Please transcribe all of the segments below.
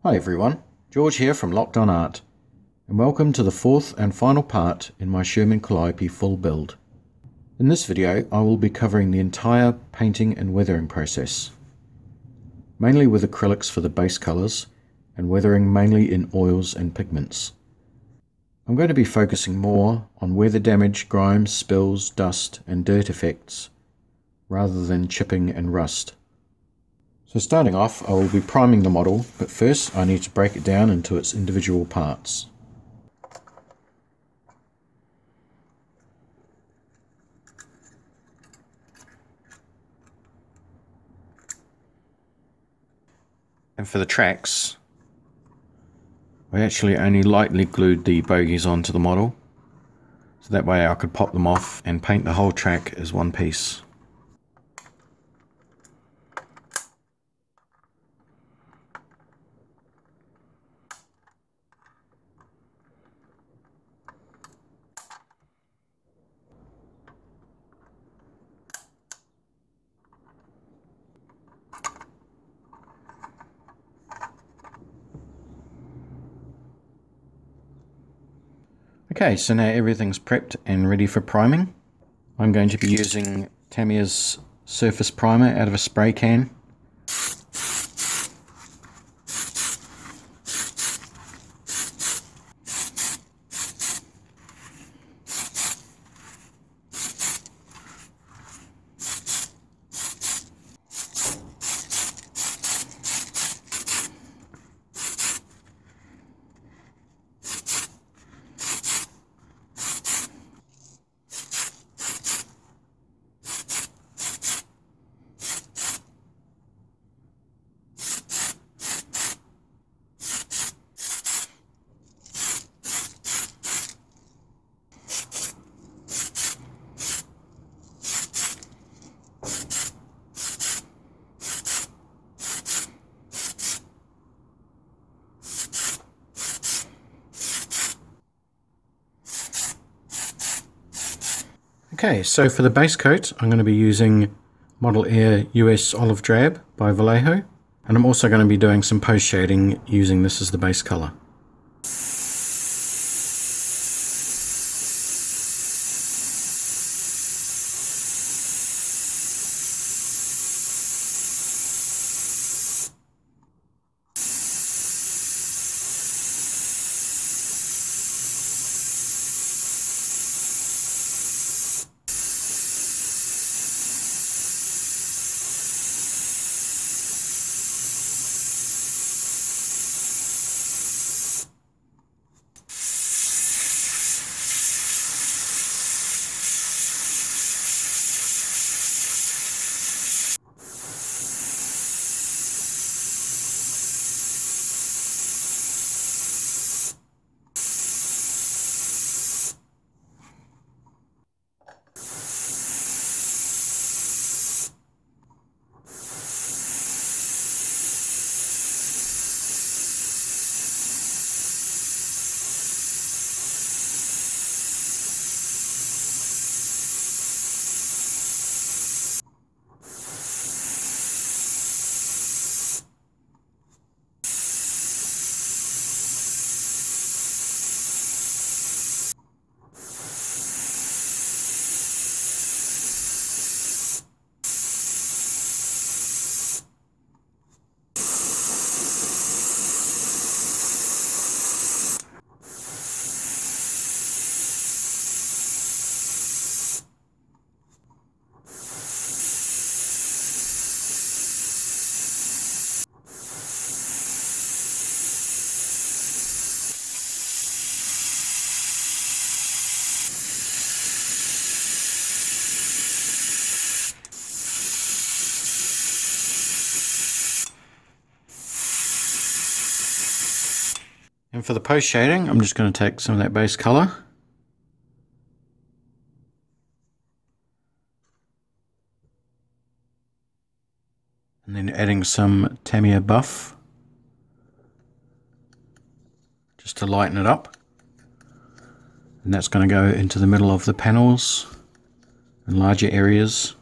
Hi everyone, George here from Locked On Art, and welcome to the fourth and final part in my Sherman Calliope full build. In this video I will be covering the entire painting and weathering process, mainly with acrylics for the base colours and weathering mainly in oils and pigments. I'm going to be focusing more on weather damage, grime, spills, dust and dirt effects rather than chipping and rust. So starting off, I will be priming the model, but first I need to break it down into its individual parts. And for the tracks, I actually only lightly glued the bogies onto the model, so that way I could pop them off and paint the whole track as one piece. Okay, so now everything's prepped and ready for priming. I'm going to be using Tamiya's surface primer out of a spray can. Okay, so for the base coat, I'm going to be using Model Air US Olive Drab by Vallejo, and I'm also going to be doing some post shading using this as the base colour. And for the post shading, I'm just going to take some of that base colour and then adding some Tamiya buff just to lighten it up, and that's going to go into the middle of the panels and larger areas.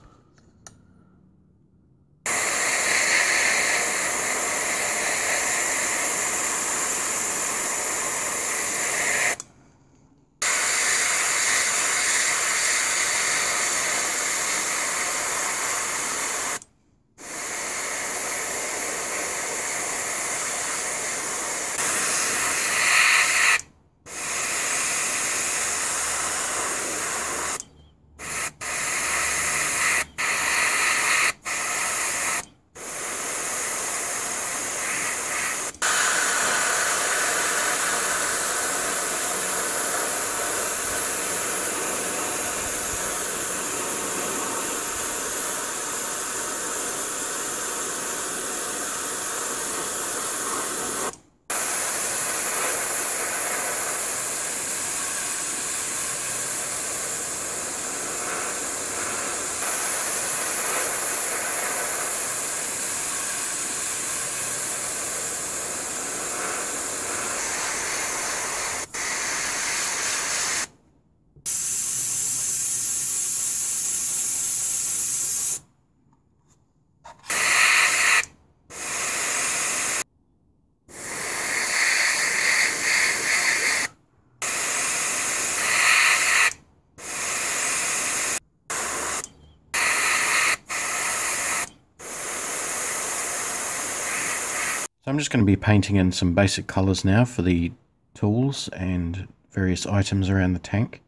So I'm just going to be painting in some basic colours now for the tools and various items around the tank.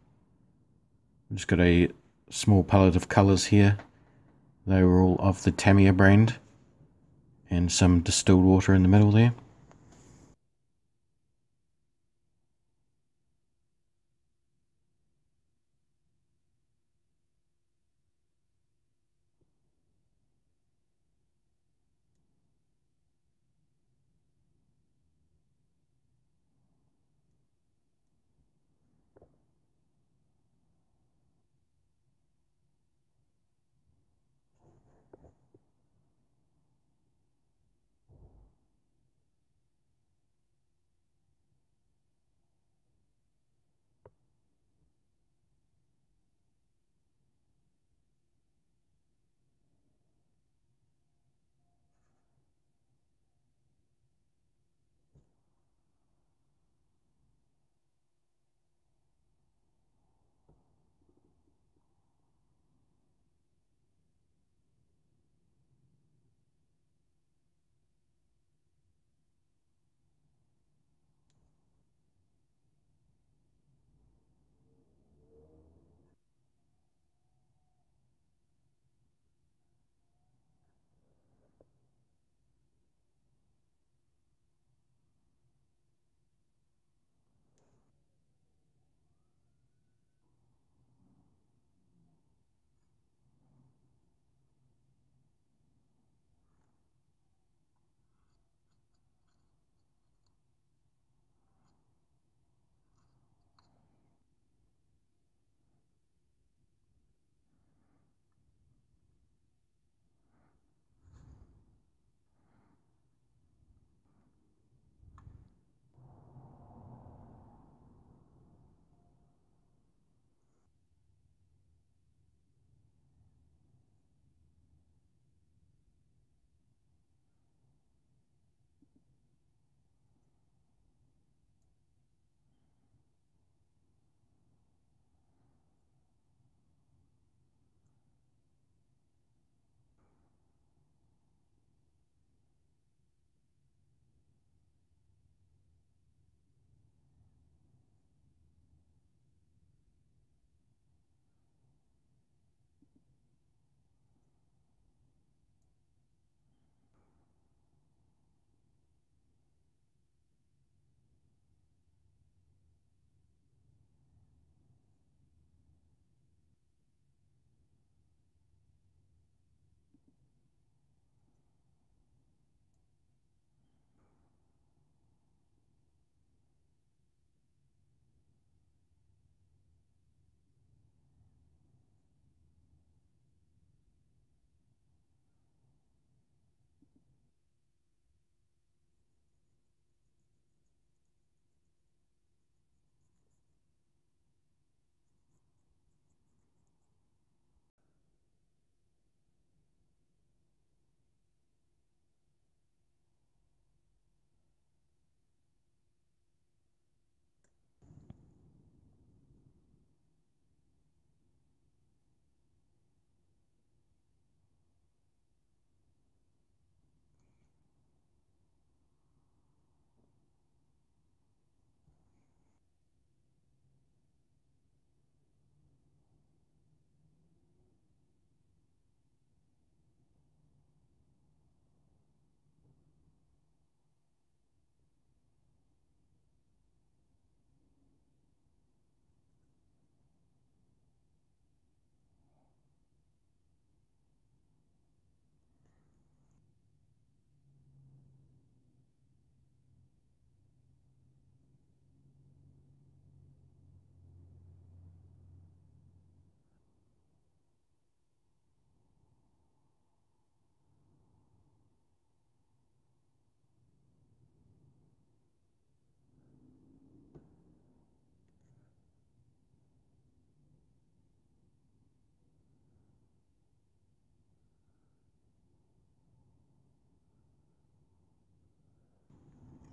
I've just got a small palette of colours here. They were all of the Tamiya brand, and some distilled water in the middle there.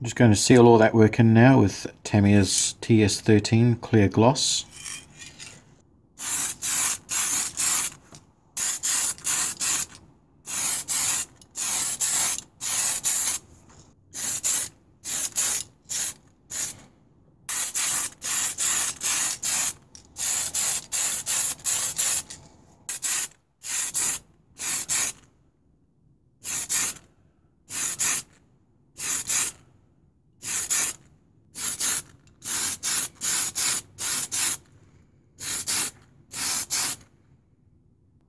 I'm just going to seal all that work in now with Tamiya's TS13 clear gloss.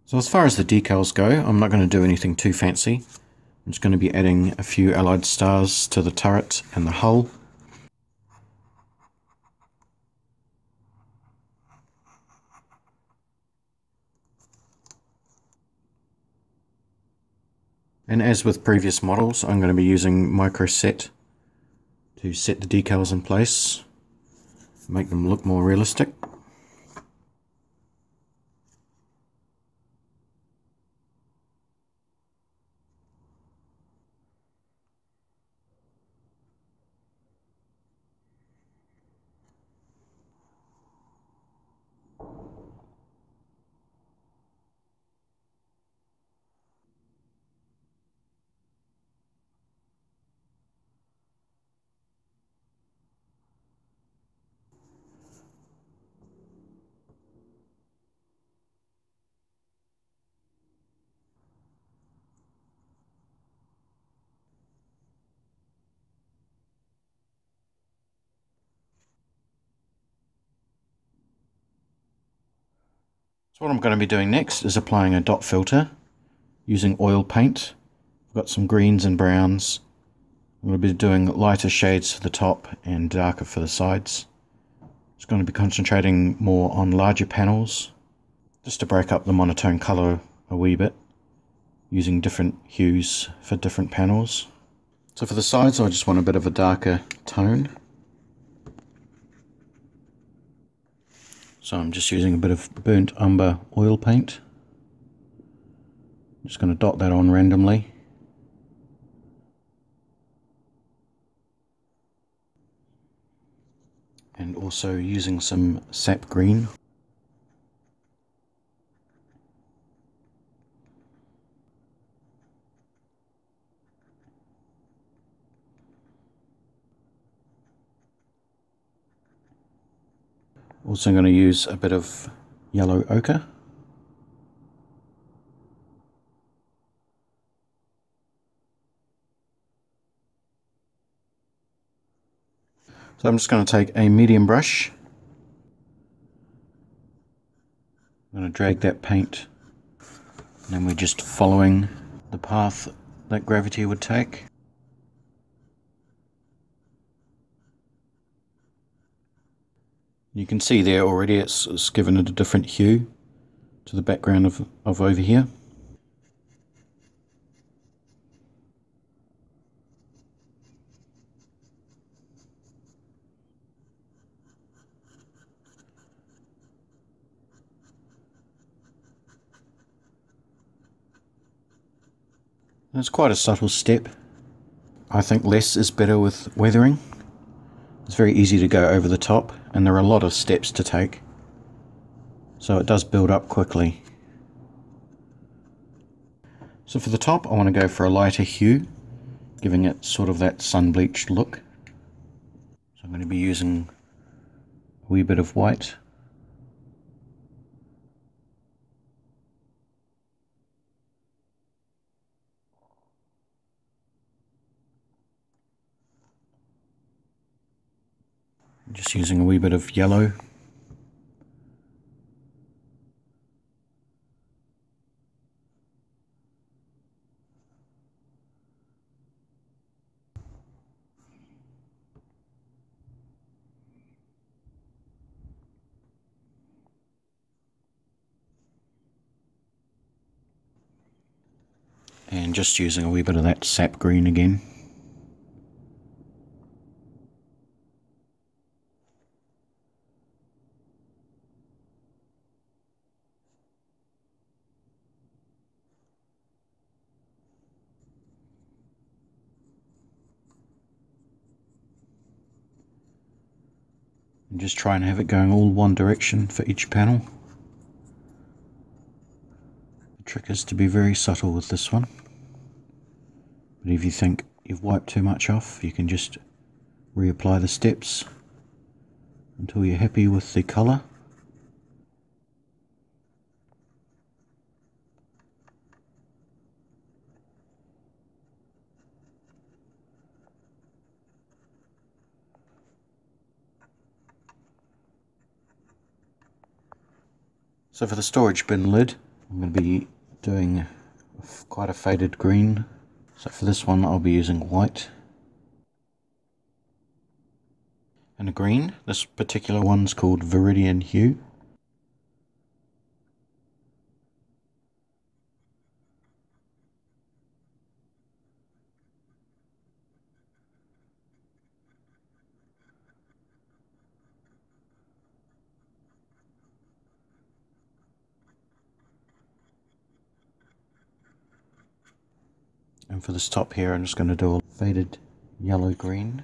So as far as the decals go, I'm not going to do anything too fancy. I'm just going to be adding a few allied stars to the turret and the hull. And as with previous models, I'm going to be using micro set to set the decals in place, make them look more realistic. So what I'm going to be doing next is applying a dot filter using oil paint. I've got some greens and browns. I'm going to be doing lighter shades for the top and darker for the sides. Just going to be concentrating more on larger panels, just to break up the monotone colour a wee bit, using different hues for different panels. So for the sides I just want a bit of a darker tone. So I'm just using a bit of burnt umber oil paint. I'm just going to dot that on randomly. And also using some sap green. Also going to use a bit of yellow ochre. So I'm just going to take a medium brush. I'm going to drag that paint, and then we're just following the path that gravity would take. You can see there already it's given it a different hue to the background of over here. And it's quite a subtle step. I think less is better with weathering. It's very easy to go over the top, and there are a lot of steps to take, so it does build up quickly. So for the top I want to go for a lighter hue, giving it sort of that sun-bleached look. So I'm going to be using a wee bit of white. Just using a wee bit of yellow. And just using a wee bit of that sap green again. And just try and have it going all one direction for each panel. The trick is to be very subtle with this one. But if you think you've wiped too much off, you can just reapply the steps until you're happy with the colour. So for the storage bin lid, I'm going to be doing quite a faded green, so for this one I'll be using white and a green. This particular one's called Viridian Hue. And for this top here, I'm just going to do a faded yellow-green.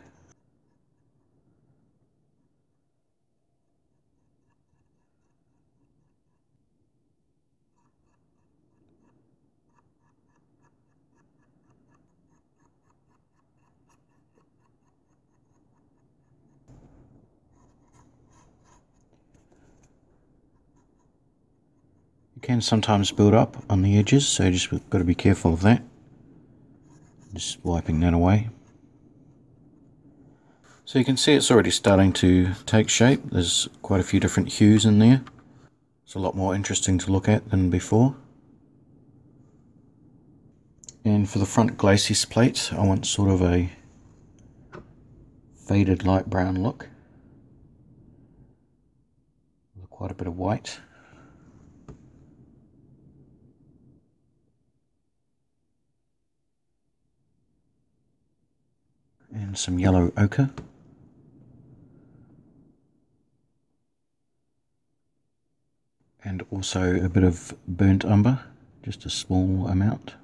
You can sometimes build up on the edges, so you just got to be careful of that. Just wiping that away. So you can see it's already starting to take shape. There's quite a few different hues in there. It's a lot more interesting to look at than before. And for the front glacis plate, I want sort of a faded light brown look. With quite a bit of white. And some yellow ochre. And also a bit of burnt umber, just a small amount.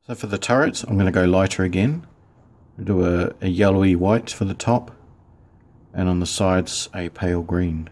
So for the turret, I'm going to go lighter again. I'll do a yellowy white for the top, and on the sides a pale green.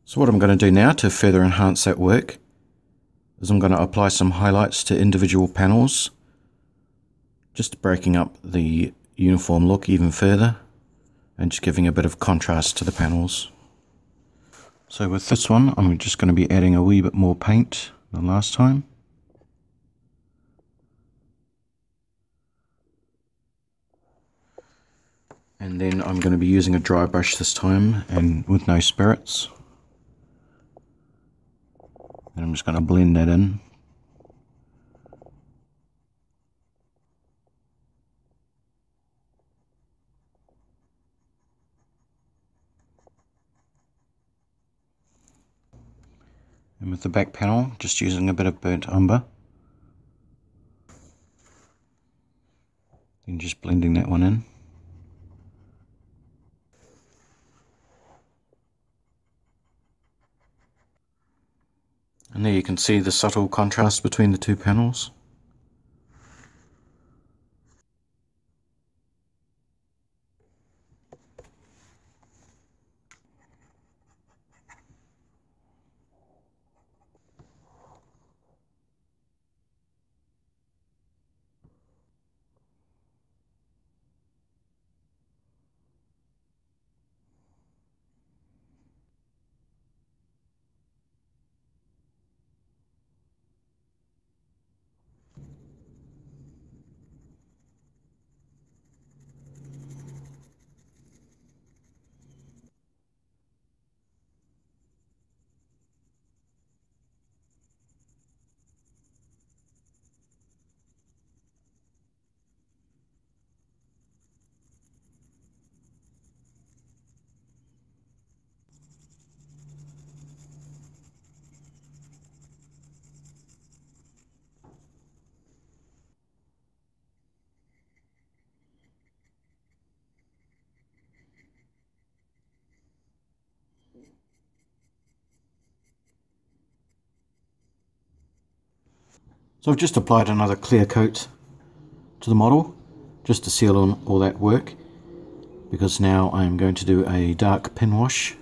So what I'm going to do now to further enhance that work is I'm going to apply some highlights to individual panels, just breaking up the uniform look even further and just giving a bit of contrast to the panels. So with this one, I'm just going to be adding a wee bit more paint than last time. And then I'm going to be using a dry brush this time and with no spirits. And I'm just going to blend that in. And with the back panel, just using a bit of burnt umber. Then just blending that one in. And there you can see the subtle contrast between the two panels. So I've just applied another clear coat to the model just to seal on all that work, because now I'm going to do a dark pin wash.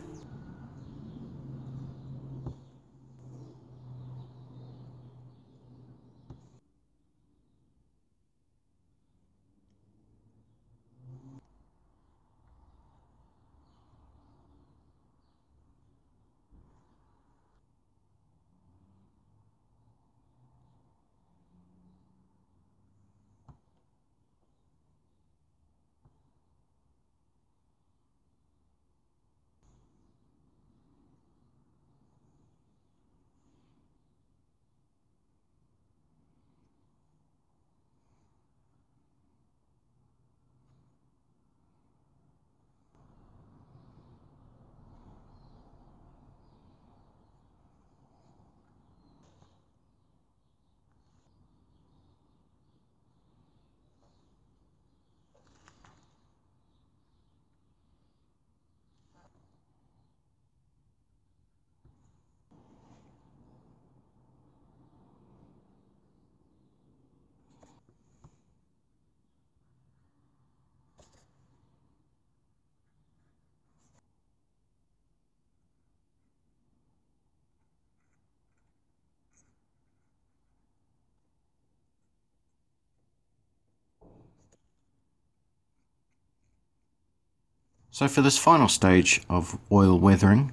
So for this final stage of oil weathering,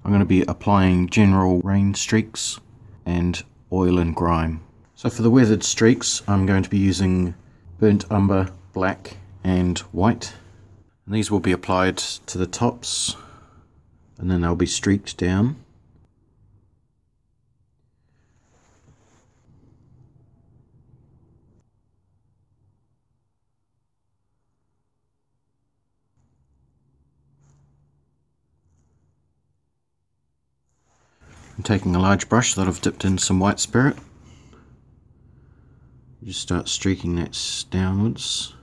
I'm going to be applying general rain streaks and oil and grime. So for the weathered streaks, I'm going to be using burnt umber, black and white. And these will be applied to the tops and then they'll be streaked down. I'm taking a large brush that I've dipped in some white spirit. Just start streaking that downwards.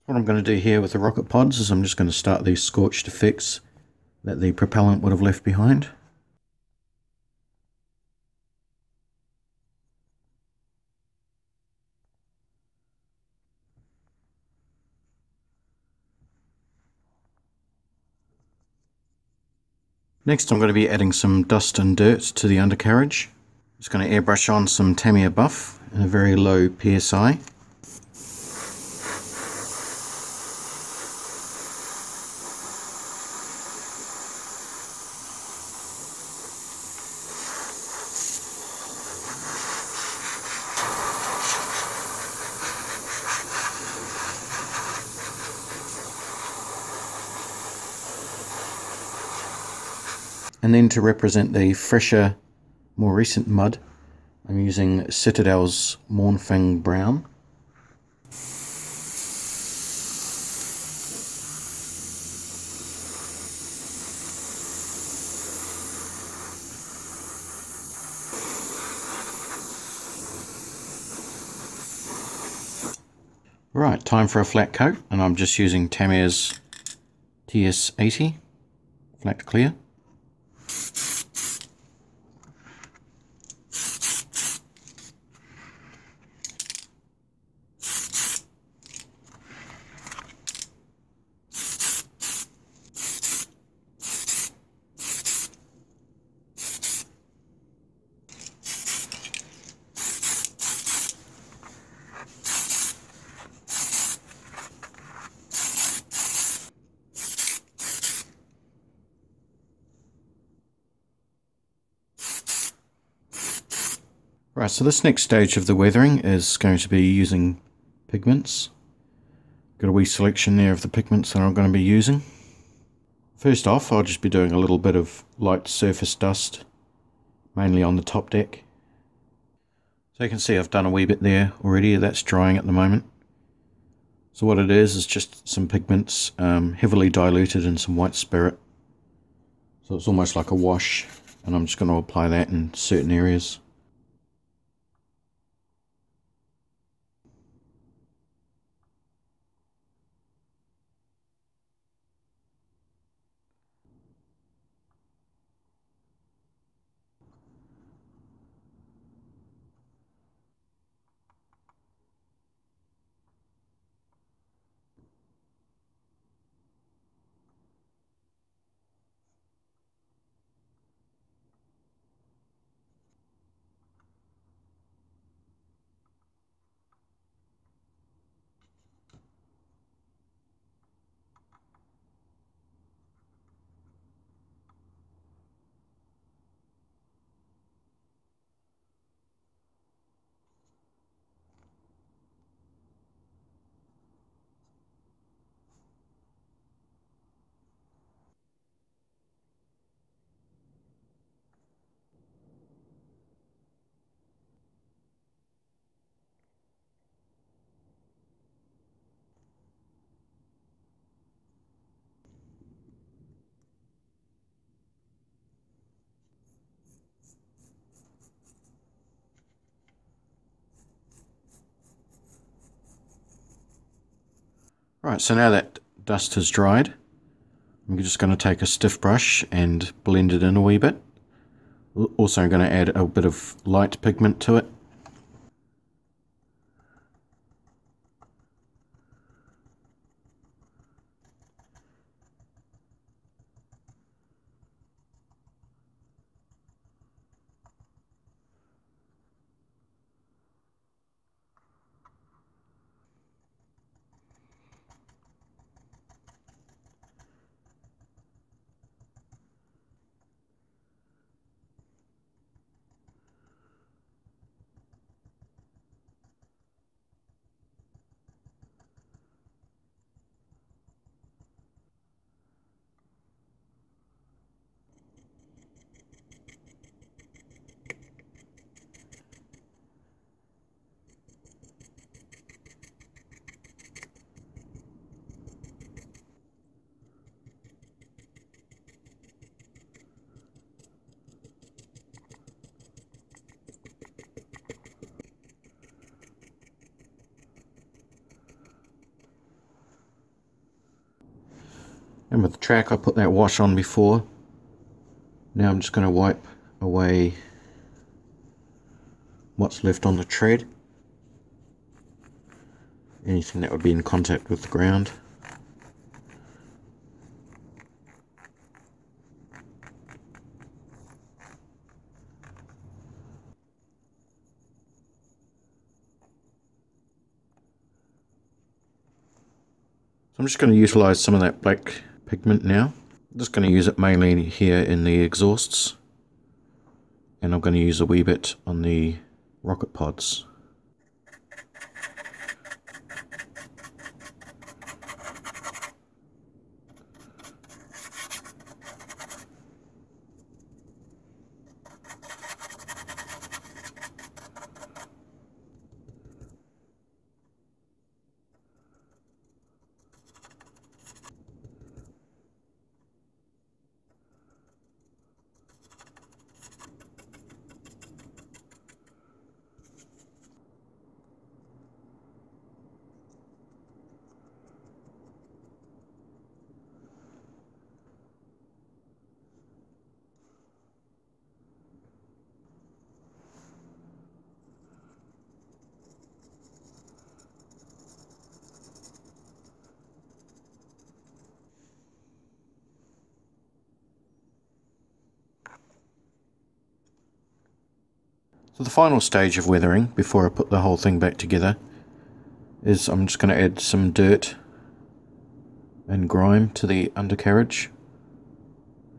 What I'm going to do here with the rocket pods is I'm just going to start these scorched effects that the propellant would have left behind. Next I'm going to be adding some dust and dirt to the undercarriage. Just going to airbrush on some Tamiya buff in a very low PSI. And then to represent the fresher, more recent mud, I'm using Citadel's Mornfang Brown. Right, time for a flat coat, and I'm just using Tamiya's TS80 Flat Clear. Right, so this next stage of the weathering is going to be using pigments. Got a wee selection there of the pigments that I'm going to be using. First off, I'll just be doing a little bit of light surface dust, mainly on the top deck. So you can see I've done a wee bit there already, that's drying at the moment. So what it is just some pigments heavily diluted in some white spirit. So it's almost like a wash, and I'm just going to apply that in certain areas. Right, so now that dust has dried, I'm just going to take a stiff brush and blend it in a wee bit. Also going to add a bit of light pigment to it. And with the track, I put that wash on before. Now I'm just going to wipe away what's left on the tread, anything that would be in contact with the ground. So I'm just going to utilize some of that black pigment now. I'm just going to use it mainly here in the exhausts, and I'm going to use a wee bit on the rocket pods. So the final stage of weathering, before I put the whole thing back together, is I'm just going to add some dirt and grime to the undercarriage.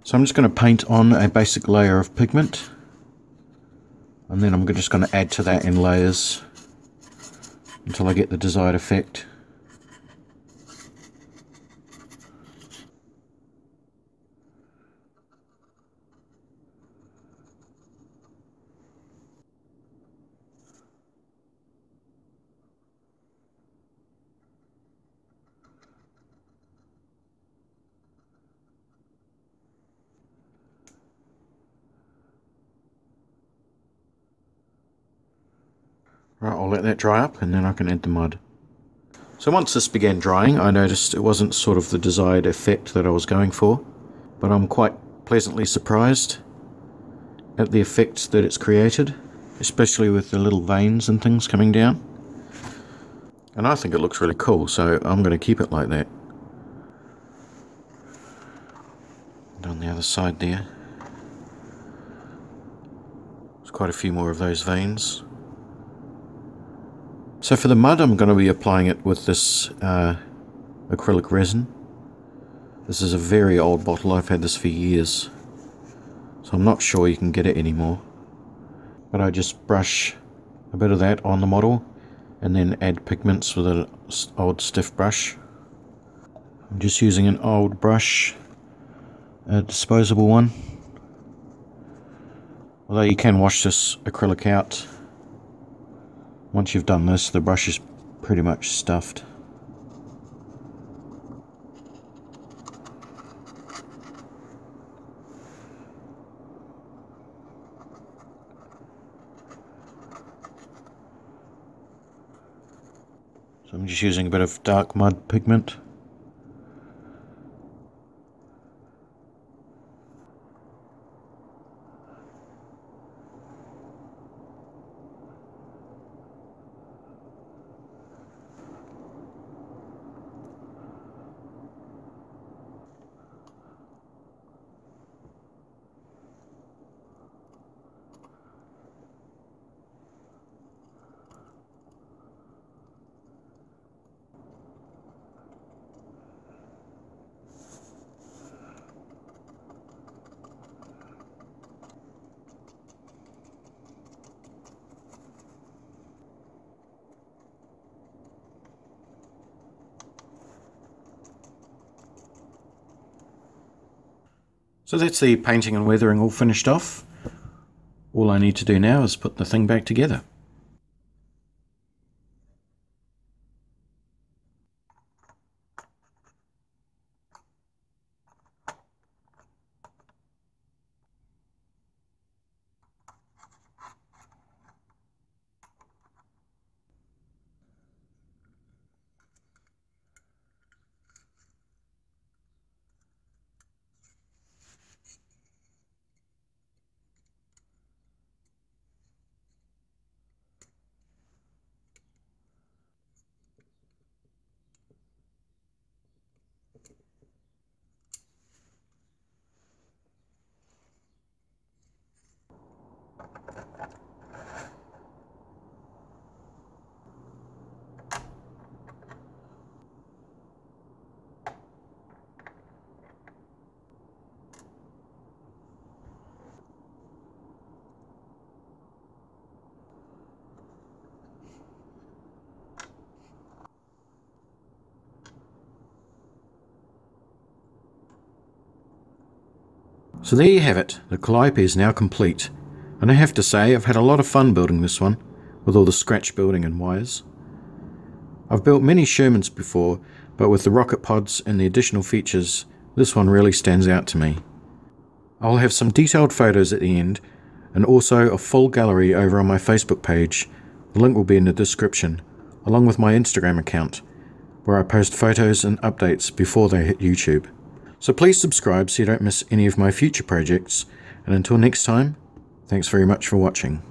So I'm just going to paint on a basic layer of pigment, and then I'm just going to add to that in layers until I get the desired effect. Right, I'll let that dry up and then I can add the mud. So once this began drying, I noticed it wasn't sort of the desired effect that I was going for, but I'm quite pleasantly surprised at the effect that it's created, especially with the little veins and things coming down. And I think it looks really cool, so I'm going to keep it like that. And on the other side there, there's quite a few more of those veins. So for the mud, I'm going to be applying it with this acrylic resin. This is a very old bottle, I've had this for years, so I'm not sure you can get it anymore. But I just brush a bit of that on the model and then add pigments with an old stiff brush. I'm just using an old brush, a disposable one. Although you can wash this acrylic out. Once you've done this, the brush is pretty much stuffed. So I'm just using a bit of dark mud pigment. So that's the painting and weathering all finished off. All I need to do now is put the thing back together. So there you have it, the Calliope is now complete, and I have to say I've had a lot of fun building this one, with all the scratch building and wires. I've built many Shermans before, but with the rocket pods and the additional features, this one really stands out to me. I'll have some detailed photos at the end, and also a full gallery over on my Facebook page. The link will be in the description, along with my Instagram account, where I post photos and updates before they hit YouTube. So please subscribe so you don't miss any of my future projects, and until next time, thanks very much for watching.